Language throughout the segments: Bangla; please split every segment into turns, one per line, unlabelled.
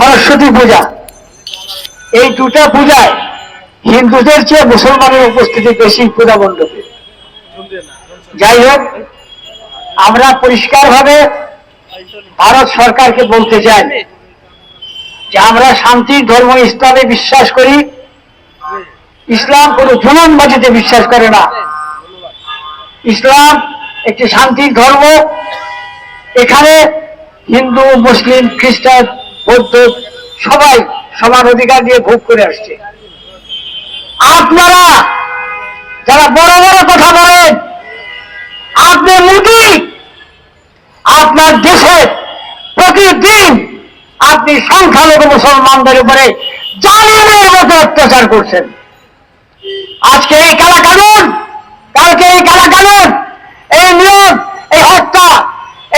সরস্বতী পূজা, এই দুটা পূজায় হিন্দুদের চেয়ে মুসলমানের উপস্থিতি বেশি পূজা মণ্ডপে। যাই হোক, আমরা পরিষ্কারভাবে ভারত সরকারকে বলতে চাই যে আমরা শান্তির ধর্ম ইসলামে বিশ্বাস করি। ইসলাম কোনো জুলুমবাজিতে বিশ্বাস করে না। ইসলাম একটি শান্তির ধর্ম। এখানে হিন্দু, মুসলিম, খ্রিস্টান, বৌদ্ধ সবাই সমান অধিকার দিয়ে ভোগ করে আসছে। আপনারা যারা বড় বড় কথা বলেন, আপনি মোদি, আপনার দেশে প্রতিদিন আপনি সংখ্যালঘু মুসলমানদের উপরে জালিমের মতো অত্যাচার করছেন। আজকে এই কালা কানুন, কালকে এই কালা কানুন, এই নিয়ম, এই হত্যা,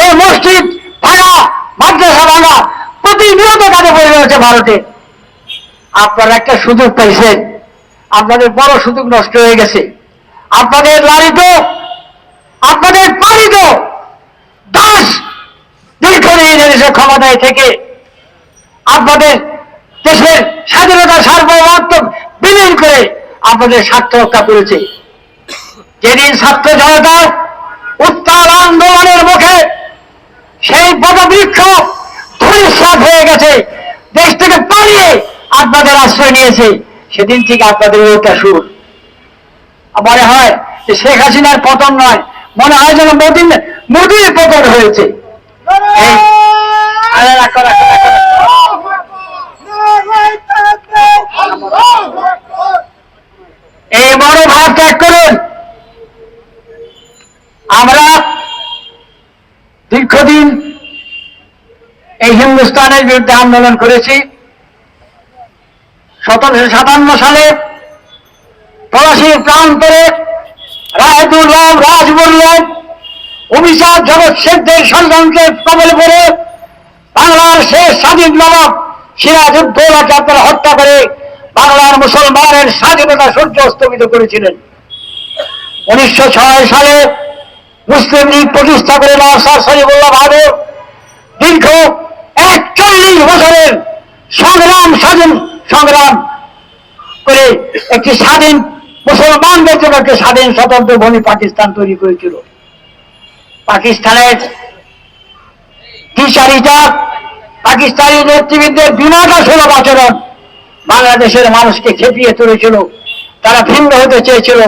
এই মসজিদ ভাঙা, মাদ্রাসা ভাঙা প্রতিনিয়ত কাজে পড়ে রয়েছে ভারতে। আপনারা একটা সুযোগ পাইছেন, আপনাদের বড় সুযোগ নষ্ট হয়ে গেছে। আপনাদের লালিত, আপনাদের পালিত দাস দীর্ঘদিন দেশের ক্ষমতায় থেকে আপনাদের দেশের স্বাধীনতা সার্বভৌমত্ব বিলীন করে আপনাদের স্বার্থ রক্ষা করেছে। যেদিন ছাত্র জনতার উত্তাল আন্দোলনের মুখে সেই বটবৃক্ষ ধূলিসাৎ হয়ে গেছে, দেশ থেকে পালিয়ে আপনাদের আশ্রয় নিয়েছে, সেদিন থেকে আপনাদের ওটা শুরু। মনে হয় যে শেখ হাসিনার পতন নয়, মনে হয় যেন মোদির পতন হয়েছে। এই মনোভাব ত্যাগ করুন। আমরা দীর্ঘদিন এই হিন্দুস্তানের বিরুদ্ধে আন্দোলন করেছি। 1757 সালে পলাশীর প্রান্তরে রায়দুর্লভ, রাজবল্লভ, অভিশাপ জগৎ শেখদের ষড়যন্ত্রের কবলে পড়ে বাংলার শেষ স্বাধীন নবাব সিরাজউদ্দৌলাকে আপনারা হত্যা করে বাংলার মুসলমানের স্বাধীনতা সূর্য স্থগিত করেছিলেন। 1906 সালে মুসলিম লীগ প্রতিষ্ঠা করে নওয়াব শাহ শরীফুল্লাহ বাহাদুর দীর্ঘ 41 বছরের সংগ্রাম করে একটি স্বাধীন মুসলমানদের জন্য একটি স্বাধীন স্বতন্ত্র ভূমি পাকিস্তান তৈরি করেছিল। পাকিস্তানের দ্বিচারিতা, পাকিস্তানি নেতৃবৃন্দের বিনাশাসুলভ আচরণ বাংলাদেশের মানুষকে খেপিয়ে তুলেছিল। তারা ভিন্ন হতে চেয়েছিল।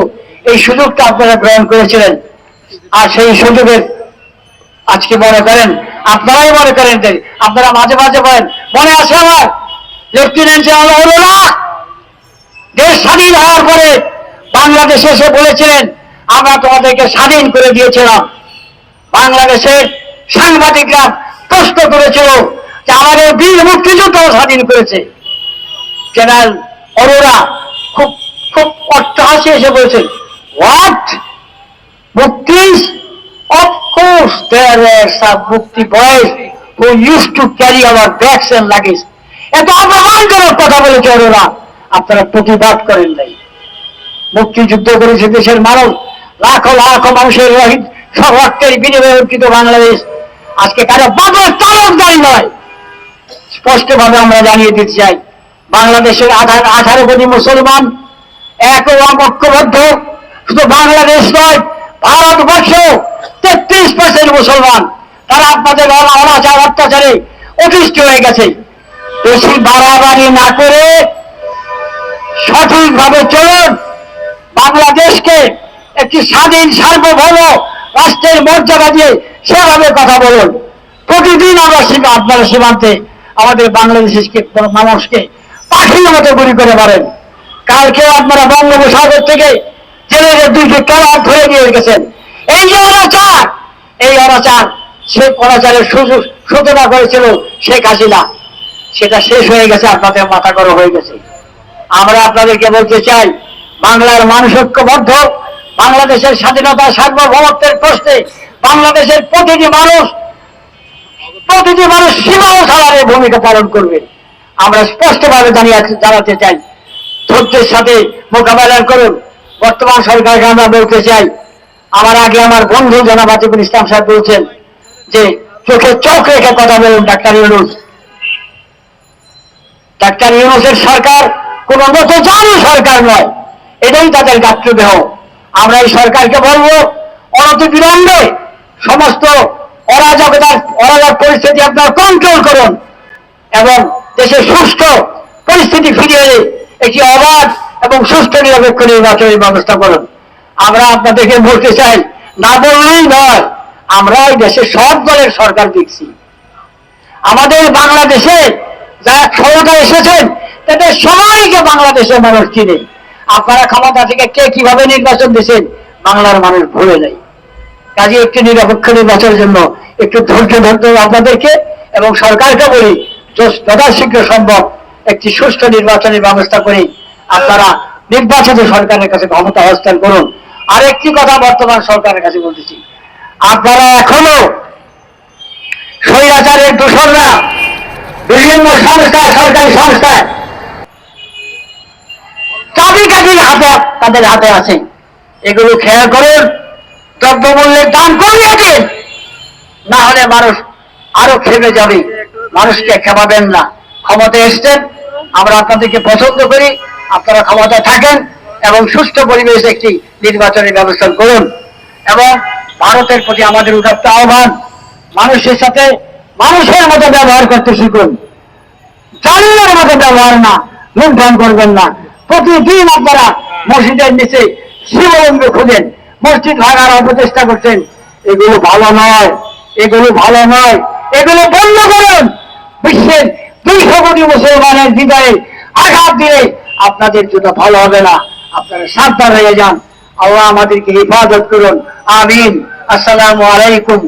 এই সুযোগটা আপনারা গ্রহণ করেছিলেন। আর সেই সুযোগের আজকে মনে করেন, আপনারাই মনে করেন, আপনারা মাঝে মাঝে বলেন, মনে আছে আমার লেফটেন্যান্ট জেনারেল হলো না, দেশ স্বাধীন হওয়ার পরে বাংলাদেশে এসে বলেছিলেন আমরা তোমাদেরকে স্বাধীন করে দিয়েছিলাম। বাংলাদেশের সাংবাদিকরা প্রশ্ন করেছিল যে আমাদের বীর মুক্তিযুদ্ধ স্বাধীন করেছে। জেনারেল অরোরা খুব খুব অট্টহাসি এসে বলেছেন, হোয়াট মুক্তি? Of course there were some Mukti boys who used to carry our bags and luggage. এত অপমানজনক কথা বলেছে ওরা, আপনারা প্রতিবাদ করেন নাই। মুক্তিযুদ্ধ করেছে দেশের মানুষ, লাখো লাখো মানুষের রক্তের বিনিময়ে অর্জিত বাংলাদেশ আজকে কারো বাবার তালুকদারি নয়। স্পষ্টভাবে আমরা জানিয়ে দিতে চাই, বাংলাদেশের 18 কোটি মুসলমান এক ঐক্যবদ্ধ। শুধু বাংলাদেশ নয়, ভারতবর্ষ 33% মুসলমান, তারা আপনাদের অনাচার অত্যাচারে অতিষ্ঠ হয়ে গেছে। বেশি বাড়াবাড়ি না করে সঠিকভাবে চলুন। বাংলাদেশকে একটি স্বাধীন সার্বভৌম রাষ্ট্রের মর্যাদা দিয়ে সেভাবে কথা বলুন। প্রতিদিন আমরা আপনারা সীমান্তে আমাদের বাংলাদেশকে মানুষকে পাখির মতো গুলি করে মারেন। কালকেও আপনারা বঙ্গোপসাগর থেকে জেলেদের 2টি ট্রলার ধরে নিয়ে গেছেন। এই যে অনাচার, এই অনাচার সে অনাচারের সূচনা করেছিল শেখ হাসিনা, সেটা শেষ হয়ে গেছে, আপনাদের মাথা গরম হয়ে গেছে। আমরা আপনাদেরকে বলতে চাই, বাংলার মানুষ ঐক্যবদ্ধ। বাংলাদেশের স্বাধীনতা সার্বভৌমত্বের প্রশ্নে বাংলাদেশের প্রতিটি মানুষ সীমাও ছাড়ার ভূমিকা পালন করবে। আমরা স্পষ্টভাবে জানাতে চাই, ধৈর্যের সাথে মোকাবেলা করুন। বর্তমান সরকারকে আমরা বলতে চাই, আমার আগে আমার বন্ধু জনাব আতিকুল ইসলাম সাহেব বলছেন যে চোখে চোখ রেখে কথা বলুন। ডাক্তার ইউনূস ডাক্তার ইউনূসের সরকার কোন নতজানু সরকার নয়, এটাই তাদের গাত্রদেহ। আমরা এই সরকারকে বলবো, অনতিবিলম্বে সমস্ত অরাজক পরিস্থিতি আপনার কন্ট্রোল করুন এবং দেশের সুষ্ঠু পরিস্থিতি ফিরিয়ে এনে একটি অবাধ এবং সুষ্ঠু নিরপেক্ষ নির্বাচনের ব্যবস্থা করুন। আমরা আপনাদেরকে বলতে চাই, না বললেই নয়, আমরা এই দেশের সব দলের সরকার দেখছি। আমাদের বাংলাদেশে যারা ক্ষমতায় এসেছেন তাদের সবাইকে বাংলাদেশের মানুষ চিনে। আপনারা ক্ষমতা থেকে কে কিভাবে নির্বাচন দিয়েছেন বাংলার মানুষ ভুলে নেই। কাজে একটি নিরপেক্ষ নির্বাচনের জন্য একটু ধৈর্য ধরতে হবে আপনাদেরকে, এবং সরকারকে বলি যথাশীঘ্র সম্ভব একটি সুষ্ঠু নির্বাচনের ব্যবস্থা করে আপনারা নির্বাচিত সরকারের কাছে ক্ষমতা হস্তান্তর করুন। আরেকটি কথা বর্তমান সরকারের কাছে বলতেছি, আপনারা এখনো স্বৈরাচারের দূষণরা বিভিন্ন সংস্থায়, সরকারি সংস্থায় চাবিকাঠির হাতে তাদের হাতে আছে। এগুলো খেয়াল করুন, দ্রব্যমূল্যের দাম কমিয়ে দিন, না হলে মানুষ আরো খেপে যাবে। মানুষকে খেপাবেন না। ক্ষমতায় এসছেন, আমরা আপনাদেরকে পছন্দ করি, আপনারা ক্ষমতায় থাকেন এবং সুষ্ঠু পরিবেশে একটি নির্বাচনের ব্যবস্থা করুন। এবং ভারতের প্রতি আমাদের উদাত্ত আহ্বান, মানুষের সাথে মানুষের মতো ব্যবহার করতে শিখুন, জালিমের মতো ব্যবহার না, লুণ্ঠন করবেন না। প্রতিদিন আপনারা মসজিদের নিচে শিবলিঙ্গ খুঁজেন, মসজিদ ভাঙার অপচেষ্টা করছেন। এগুলো ভালো নয়, এগুলো ভালো নয়, এগুলো বন্ধ করুন। বিশ্বের 200 কোটি মুসলমানের হৃদয়ে আঘাত দিয়ে আপনাদের জন্য ভালো হবে না। আপনারা সাবধান হয়ে যান। আল্লাহ আমাদেরকে হেফাজত করুন। আমিন। আসসালামু আলাইকুম।